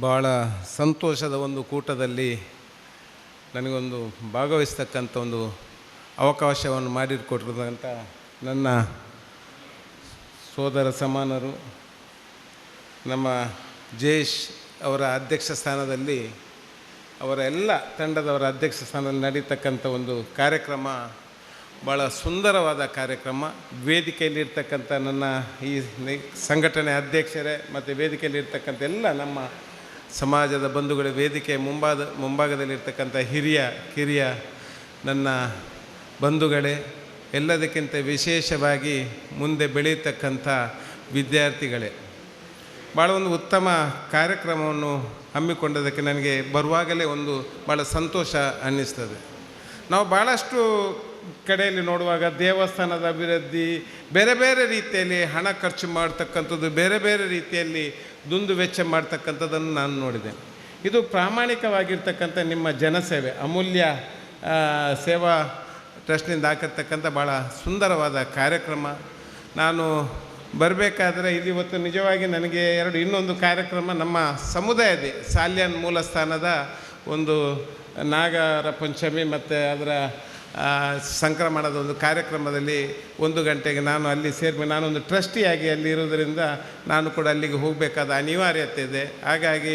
ಭಾಳ ಸಂತೋಷದ ಒಂದು ಕೂಟದಲ್ಲಿ ನನಗೊಂದು ಭಾಗವಹಿಸ್ತಕ್ಕಂಥ ಒಂದು ಅವಕಾಶವನ್ನು ಮಾಡಿಕೊಟ್ಟಿರೋದಂಥ ನನ್ನ ಸೋದರ ಸಮಾನರು ನಮ್ಮ ಜಯೇಶ್ ಅವರ ಅಧ್ಯಕ್ಷ ಸ್ಥಾನದಲ್ಲಿ ಅವರ ಎಲ್ಲ ತಂಡದವರ ಅಧ್ಯಕ್ಷ ಸ್ಥಾನದಲ್ಲಿ ನಡೀತಕ್ಕಂಥ ಒಂದು ಕಾರ್ಯಕ್ರಮ ಭಾಳ ಸುಂದರವಾದ ಕಾರ್ಯಕ್ರಮ. ವೇದಿಕೆಯಲ್ಲಿರ್ತಕ್ಕಂಥ ನನ್ನ ಈ ಸಂಘಟನೆ ಅಧ್ಯಕ್ಷರೇ ಮತ್ತು ವೇದಿಕೆಯಲ್ಲಿರ್ತಕ್ಕಂಥ ಎಲ್ಲ ನಮ್ಮ ಸಮಾಜದ ಬಂಧುಗಳ ವೇದಿಕೆ ಮುಂಭಾಗದಲ್ಲಿರ್ತಕ್ಕಂಥ ಕಿರಿಯ ನನ್ನ ಬಂಧುಗಳೇ, ಎಲ್ಲದಕ್ಕಿಂತ ವಿಶೇಷವಾಗಿ ಮುಂದೆ ಬೆಳೀತಕ್ಕಂಥ ವಿದ್ಯಾರ್ಥಿಗಳೇ, ಭಾಳ ಒಂದು ಉತ್ತಮ ಕಾರ್ಯಕ್ರಮವನ್ನು ಹಮ್ಮಿಕೊಂಡದಕ್ಕೆ ನನಗೆ ಬರುವಾಗಲೇ ಒಂದು ಭಾಳ ಸಂತೋಷ ಅನ್ನಿಸ್ತದೆ. ನಾವು ಭಾಳಷ್ಟು ಕಡೆಯಲ್ಲಿ ನೋಡುವಾಗ ದೇವಸ್ಥಾನದ ಅಭಿವೃದ್ಧಿ ಬೇರೆ ಬೇರೆ ರೀತಿಯಲ್ಲಿ ಹಣ ಖರ್ಚು ಮಾಡ್ತಕ್ಕಂಥದ್ದು, ಬೇರೆ ಬೇರೆ ರೀತಿಯಲ್ಲಿ ದುಂದು ವೆಚ್ಚ ಮಾಡ್ತಕ್ಕಂಥದ್ದನ್ನು ನಾನು ನೋಡಿದೆ. ಇದು ಪ್ರಾಮಾಣಿಕವಾಗಿರ್ತಕ್ಕಂಥ ನಿಮ್ಮ ಜನಸೇವೆ, ಅಮೂಲ್ಯ ಸೇವಾ ಟ್ರಸ್ಟ್ನಿಂದ ಹಾಕಿರ್ತಕ್ಕಂಥ ಭಾಳ ಸುಂದರವಾದ ಕಾರ್ಯಕ್ರಮ. ನಾನು ಬರಬೇಕಾದ್ರೆ ಇದು ಇವತ್ತು ನಿಜವಾಗಿ ನನಗೆ ಇನ್ನೊಂದು ಕಾರ್ಯಕ್ರಮ ನಮ್ಮ ಸಮುದಾಯದ ಸಾಲ್ಯಾನ್ ಮೂಲಸ್ಥಾನದ ಒಂದು ನಾಗರ ಪಂಚಮಿ ಮತ್ತು ಅದರ ಸಂಕ್ರಮಣದ ಒಂದು ಕಾರ್ಯಕ್ರಮದಲ್ಲಿ 1 ಗಂಟೆಗೆ ನಾನು ಅಲ್ಲಿ ನಾನೊಂದು ಟ್ರಸ್ಟಿಯಾಗಿ ಅಲ್ಲಿ ಇರೋದರಿಂದ ನಾನು ಕೂಡ ಅಲ್ಲಿಗೆ ಹೋಗಬೇಕಾದ ಅನಿವಾರ್ಯತೆ ಇದೆ. ಹಾಗಾಗಿ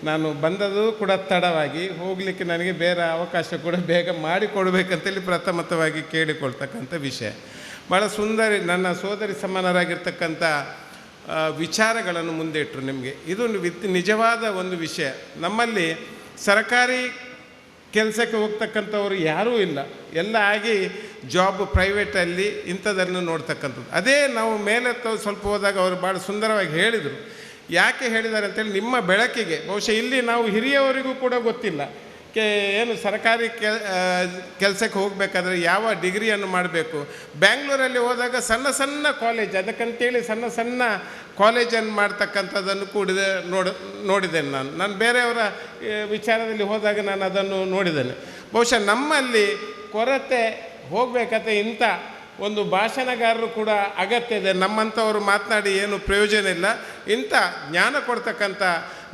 ನಾನು ಬಂದದ್ದು ಕೂಡ ತಡವಾಗಿ, ಹೋಗಲಿಕ್ಕೆ ನನಗೆ ಬೇರೆ ಅವಕಾಶ ಕೂಡ ಬೇಗ ಮಾಡಿಕೊಡ್ಬೇಕಂತೇಳಿ ಪ್ರಥಮತವಾಗಿ ಕೇಳಿಕೊಳ್ತಕ್ಕಂಥ ವಿಷಯ. ಭಾಳ ನನ್ನ ಸೋದರಿ ಸಮಾನರಾಗಿರ್ತಕ್ಕಂಥ ವಿಚಾರಗಳನ್ನು ಮುಂದೆ ಇಟ್ಟರು. ನಿಮಗೆ ಇದು ನಿಜವಾದ ಒಂದು ವಿಷಯ. ನಮ್ಮಲ್ಲಿ ಸರ್ಕಾರಿ ಕೆಲಸಕ್ಕೆ ಹೋಗ್ತಕ್ಕಂಥವ್ರು ಯಾರೂ ಇಲ್ಲ, ಎಲ್ಲ ಆಗಿ ಜಾಬ್ ಪ್ರೈವೇಟಲ್ಲಿ ಇಂಥದನ್ನು ನೋಡ್ತಕ್ಕಂಥದ್ದು. ಅದೇ ನಾವು ಮೇಲೆ ಸ್ವಲ್ಪ ಹೋದಾಗ ಅವರು ಭಾಳ ಸುಂದರವಾಗಿ ಹೇಳಿದರು. ಯಾಕೆ ಹೇಳಿದ್ದಾರೆ ಅಂತೇಳಿ, ನಿಮ್ಮ ಬೆಳಕಿಗೆ ಬಹುಶಃ ಇಲ್ಲಿ ನಾವು ಹಿರಿಯವರಿಗೂ ಕೂಡ ಗೊತ್ತಿಲ್ಲ ಏನು ಸರ್ಕಾರಿ ಕೆಲಸಕ್ಕೆ ಹೋಗಬೇಕಾದ್ರೆ ಯಾವ ಡಿಗ್ರಿಯನ್ನು ಮಾಡಬೇಕು. ಬ್ಯಾಂಗ್ಳೂರಲ್ಲಿ ಹೋದಾಗ ಸಣ್ಣ ಸಣ್ಣ ಕಾಲೇಜ್, ಅದಕ್ಕಂತೇಳಿ ಸಣ್ಣ ಸಣ್ಣ ಕಾಲೇಜನ್ನು ಮಾಡ್ತಕ್ಕಂಥದ್ದನ್ನು ಕೂಡ ನೋಡಿದ್ದೇನೆ. ನಾನು ಬೇರೆಯವರ ವಿಚಾರದಲ್ಲಿ ಹೋದಾಗ ನಾನು ಅದನ್ನು ನೋಡಿದ್ದೇನೆ. ಬಹುಶಃ ನಮ್ಮಲ್ಲಿ ಕೊರತೆ ಹೋಗಬೇಕಂತ ಇಂಥ ಒಂದು ಭಾಷಣಗಾರರು ಕೂಡ ಅಗತ್ಯ ಇದೆ. ನಮ್ಮಂಥವರು ಮಾತನಾಡಿ ಏನು ಪ್ರಯೋಜನ ಇಲ್ಲ. ಇಂಥ ಜ್ಞಾನ ಕೊಡ್ತಕ್ಕಂಥ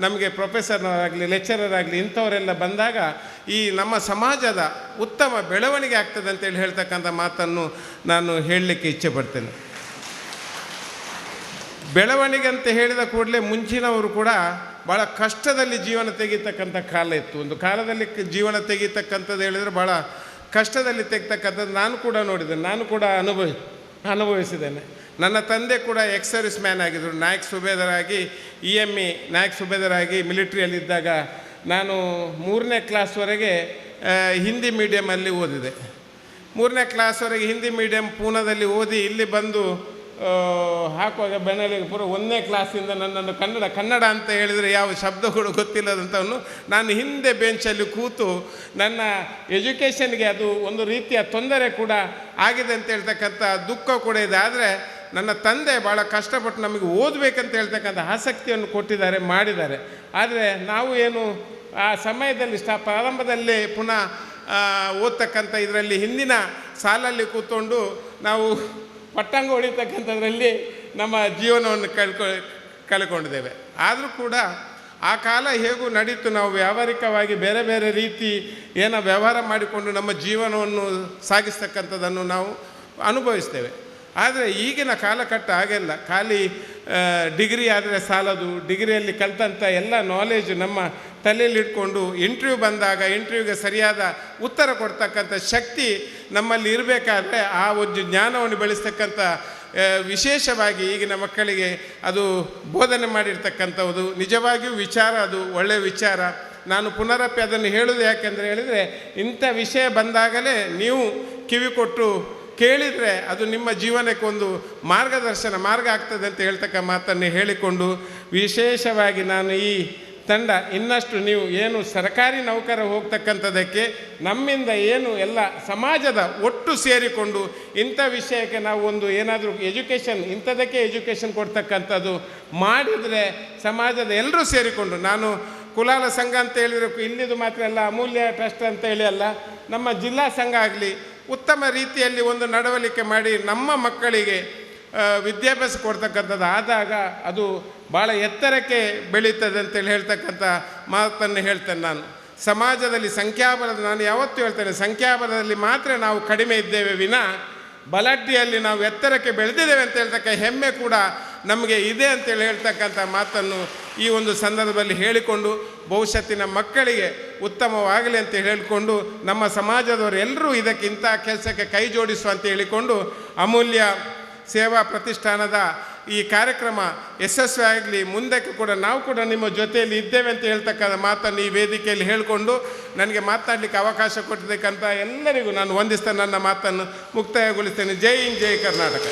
ನಮಗೆ ಪ್ರೊಫೆಸರ್ನವರಾಗಲಿ ಲೆಕ್ಚರರ್ ಆಗಲಿ ಇಂಥವರೆಲ್ಲ ಬಂದಾಗ ಈ ನಮ್ಮ ಸಮಾಜದ ಉತ್ತಮ ಬೆಳವಣಿಗೆ ಆಗ್ತದೆ ಅಂತೇಳಿ ಹೇಳ್ತಕ್ಕಂಥ ಮಾತನ್ನು ನಾನು ಹೇಳಲಿಕ್ಕೆ ಇಚ್ಛೆ ಪಡ್ತೇನೆ. ಬೆಳವಣಿಗೆ ಅಂತ ಹೇಳಿದ ಕೂಡಲೇ ಮುಂಚಿನವರು ಕೂಡ ಭಾಳ ಕಷ್ಟದಲ್ಲಿ ಜೀವನ ತೆಗೀತಕ್ಕಂಥ ಕಾಲ ಇತ್ತು. ಒಂದು ಕಾಲದಲ್ಲಿ ಜೀವನ ತೆಗೀತಕ್ಕಂಥದ್ದು ಹೇಳಿದರೆ ಭಾಳ ಕಷ್ಟದಲ್ಲಿ ತೆಗ್ತಕ್ಕಂಥದ್ದು ನಾನು ಕೂಡ ನೋಡಿದ್ದೇನೆ, ನಾನು ಕೂಡ ಅನುಭವಿಸಿದ್ದೇನೆ. ನನ್ನ ತಂದೆ ಕೂಡ ಸರ್ವಿಸ್ ಮ್ಯಾನ್ ಆಗಿದ್ದರು. ನಾಯಕ್ ಸುಬೇದರಾಗಿ EME ನಾಯಕ್ ಸುಬೇದರಾಗಿ ಮಿಲಿಟ್ರಿಯಲ್ಲಿದ್ದಾಗ ನಾನು 3ನೇ ಕ್ಲಾಸ್ವರೆಗೆ ಹಿಂದಿ ಮೀಡಿಯಮಲ್ಲಿ ಓದಿದೆ. 3ನೇ ಕ್ಲಾಸ್ವರೆಗೆ ಹಿಂದಿ ಮೀಡಿಯಮ್ ಪೂನಾದಲ್ಲಿ ಓದಿ ಇಲ್ಲಿ ಬಂದು ಹಾಕುವಾಗ ಬೆನ್ನಲ್ಲಿಗೆ ಪೂರ 1ನೇ ಕ್ಲಾಸಿಂದ ನನ್ನನ್ನು ಕನ್ನಡ ಅಂತ ಹೇಳಿದರೆ ಯಾವ ಶಬ್ದಗಳು ಗೊತ್ತಿಲ್ಲದಂಥವನ್ನು ನಾನು ಹಿಂದೆ ಬೆಂಚಲ್ಲಿ ಕೂತು ನನ್ನ ಎಜುಕೇಷನ್ಗೆ ಅದು ಒಂದು ರೀತಿಯ ತೊಂದರೆ ಕೂಡ ಆಗಿದೆ ಅಂತ ಹೇಳ್ತಕ್ಕಂಥ ದುಃಖ ಕೂಡ ಇದೆ. ಆದರೆ ನನ್ನ ತಂದೆ ಭಾಳ ಕಷ್ಟಪಟ್ಟು ನಮಗೆ ಓದಬೇಕಂತ ಹೇಳ್ತಕ್ಕಂಥ ಆಸಕ್ತಿಯನ್ನು ಮಾಡಿದ್ದಾರೆ. ಆದರೆ ನಾವು ಏನು ಆ ಸಮಯದಲ್ಲಿ ಪ್ರಾರಂಭದಲ್ಲೇ ಪುನಃ ಓದ್ತಕ್ಕಂಥ ಇದರಲ್ಲಿ ಹಿಂದಿನ ಸಾಲಲ್ಲಿ ಕೂತ್ಕೊಂಡು ನಾವು ಪಟ್ಟಂಗ ಹೊಡಿತಕ್ಕಂಥದ್ರಲ್ಲಿ ನಮ್ಮ ಜೀವನವನ್ನು ಕಳ್ಕೊಂಡಿದ್ದೇವೆ. ಆದರೂ ಕೂಡ ಆ ಕಾಲ ಹೇಗೂ ನಡೀತು. ನಾವು ವ್ಯಾವಹಾರಿಕವಾಗಿ ಬೇರೆ ಬೇರೆ ರೀತಿ ವ್ಯವಹಾರ ಮಾಡಿಕೊಂಡು ನಮ್ಮ ಜೀವನವನ್ನು ಸಾಗಿಸ್ತಕ್ಕಂಥದ್ದನ್ನು ನಾವು ಅನುಭವಿಸ್ತೇವೆ. ಆದರೆ ಈಗಿನ ಕಾಲಘಟ್ಟ ಹಾಗೆಲ್ಲ ಖಾಲಿ ಡಿಗ್ರಿ ಆದರೆ ಸಾಲದು. ಡಿಗ್ರಿಯಲ್ಲಿ ಕಲಿತಂಥ ಎಲ್ಲ ನಾಲೆಜ್ ನಮ್ಮ ತಲೆಯಲ್ಲಿ ಇಟ್ಕೊಂಡು ಇಂಟರ್ವ್ಯೂ ಬಂದಾಗ ಇಂಟರ್ವ್ಯೂಗೆ ಸರಿಯಾದ ಉತ್ತರ ಕೊಡ್ತಕ್ಕಂಥ ಶಕ್ತಿ ನಮ್ಮಲ್ಲಿ ಇರಬೇಕಾದ್ರೆ ಆ ಒಂದು ಜ್ಞಾನವನ್ನು ಬೆಳೆಸ್ತಕ್ಕಂಥ ವಿಶೇಷವಾಗಿ ಈಗಿನ ಮಕ್ಕಳಿಗೆ ಅದು ಬೋಧನೆ ಮಾಡಿರ್ತಕ್ಕಂಥದ್ದು ನಿಜವಾಗಿಯೂ ವಿಚಾರ, ಅದು ಒಳ್ಳೆಯ ವಿಚಾರ. ನಾನು ಪುನರಪ್ಪಿ ಅದನ್ನು ಹೇಳೋದು ಯಾಕೆಂದರೆ ಹೇಳಿದರೆ, ಇಂಥ ವಿಷಯ ಬಂದಾಗಲೇ ನೀವು ಕಿವಿ ಕೊಟ್ಟು ಕೇಳಿದರೆ ಅದು ನಿಮ್ಮ ಜೀವನಕ್ಕೆ ಒಂದು ಮಾರ್ಗ ಆಗ್ತದೆ ಅಂತ ಹೇಳ್ತಕ್ಕ ಮಾತನ್ನು ಹೇಳಿಕೊಂಡು, ವಿಶೇಷವಾಗಿ ನಾನು ಈ ತಂಡ ಇನ್ನಷ್ಟು ನೀವು ಏನು ಸರ್ಕಾರಿ ನೌಕರ ಹೋಗ್ತಕ್ಕಂಥದ್ದಕ್ಕೆ ನಮ್ಮಿಂದ ಏನು ಎಲ್ಲ ಸಮಾಜದ ಒಟ್ಟು ಸೇರಿಕೊಂಡು ಇಂಥ ವಿಷಯಕ್ಕೆ ನಾವು ಒಂದು ಏನಾದರೂ ಇಂಥದಕ್ಕೆ ಎಜುಕೇಷನ್ ಕೊಡ್ತಕ್ಕಂಥದ್ದು ಮಾಡಿದರೆ ಸಮಾಜದ ಎಲ್ಲರೂ ಸೇರಿಕೊಂಡು, ನಾನು ಕುಲಾಲ ಸಂಘ ಅಂತ ಹೇಳಿದರೆ ಇಲ್ಲಿದು ಮಾತ್ರ ಅಲ್ಲ, ಅಮೂಲ್ಯ ಟ್ರಸ್ಟ್ ಅಂತ ಹೇಳಿ ಅಲ್ಲ, ನಮ್ಮ ಜಿಲ್ಲಾ ಸಂಘ ಆಗಲಿ ಉತ್ತಮ ರೀತಿಯಲ್ಲಿ ಒಂದು ನಡವಳಿಕೆ ಮಾಡಿ ನಮ್ಮ ಮಕ್ಕಳಿಗೆ ವಿದ್ಯಾಭ್ಯಾಸ ಕೊಡ್ತಕ್ಕಂಥದ್ದು ಆದಾಗ ಅದು ಭಾಳ ಎತ್ತರಕ್ಕೆ ಬೆಳೀತದೆ ಅಂತೇಳಿ ಹೇಳ್ತಕ್ಕಂಥ ಮಾತನ್ನು ಹೇಳ್ತೇನೆ ನಾನು. ಸಮಾಜದಲ್ಲಿ ಸಂಖ್ಯಾಬಲದ, ನಾನು ಯಾವತ್ತೂ ಹೇಳ್ತೇನೆ, ಸಂಖ್ಯಾಬಲದಲ್ಲಿ ಮಾತ್ರ ನಾವು ಕಡಿಮೆ ಇದ್ದೇವೆ ವಿನ ಬಲಾಢ್ಯದಲ್ಲಿ ನಾವು ಎತ್ತರಕ್ಕೆ ಬೆಳೆದಿದ್ದೇವೆ ಅಂತ ಹೇಳ್ತಕ್ಕ ಹೆಮ್ಮೆ ಕೂಡ ನಮಗೆ ಇದೆ ಅಂತೇಳಿ ಹೇಳ್ತಕ್ಕಂಥ ಮಾತನ್ನು ಈ ಒಂದು ಸಂದರ್ಭದಲ್ಲಿ ಹೇಳಿಕೊಂಡು, ಭವಿಷ್ಯತ್ತಿನ ಮಕ್ಕಳಿಗೆ ಉತ್ತಮವಾಗಲಿ ಅಂತ ಹೇಳಿಕೊಂಡು, ನಮ್ಮ ಸಮಾಜದವರು ಎಲ್ಲರೂ ಇದಕ್ಕೆ ಇಂಥ ಕೆಲಸಕ್ಕೆ ಕೈ ಜೋಡಿಸುವ ಅಂತ ಹೇಳಿಕೊಂಡು, ಅಮೂಲ್ಯ ಸೇವಾ ಪ್ರತಿಷ್ಠಾನದ ಈ ಕಾರ್ಯಕ್ರಮ ಯಶಸ್ವಿ ಆಗಲಿ, ಮುಂದಕ್ಕೆ ಕೂಡ ನಾವು ಕೂಡ ನಿಮ್ಮ ಜೊತೆಯಲ್ಲಿ ಇದ್ದೇವೆ ಅಂತ ಹೇಳ್ತಕ್ಕಂಥ ಮಾತನ್ನು ಈ ವೇದಿಕೆಯಲ್ಲಿ ಹೇಳಿಕೊಂಡು, ನನಗೆ ಮಾತನಾಡಲಿಕ್ಕೆ ಅವಕಾಶ ಕೊಟ್ಟಿದ್ದಕ್ಕಂಥ ಎಲ್ಲರಿಗೂ ನಾನು ವಂದಿಸ್ತಾ ನನ್ನ ಮಾತನ್ನು ಮುಕ್ತಾಯಗೊಳಿಸ್ತೇನೆ. ಜೈ ಹಿಂದ್, ಜೈ ಕರ್ನಾಟಕ.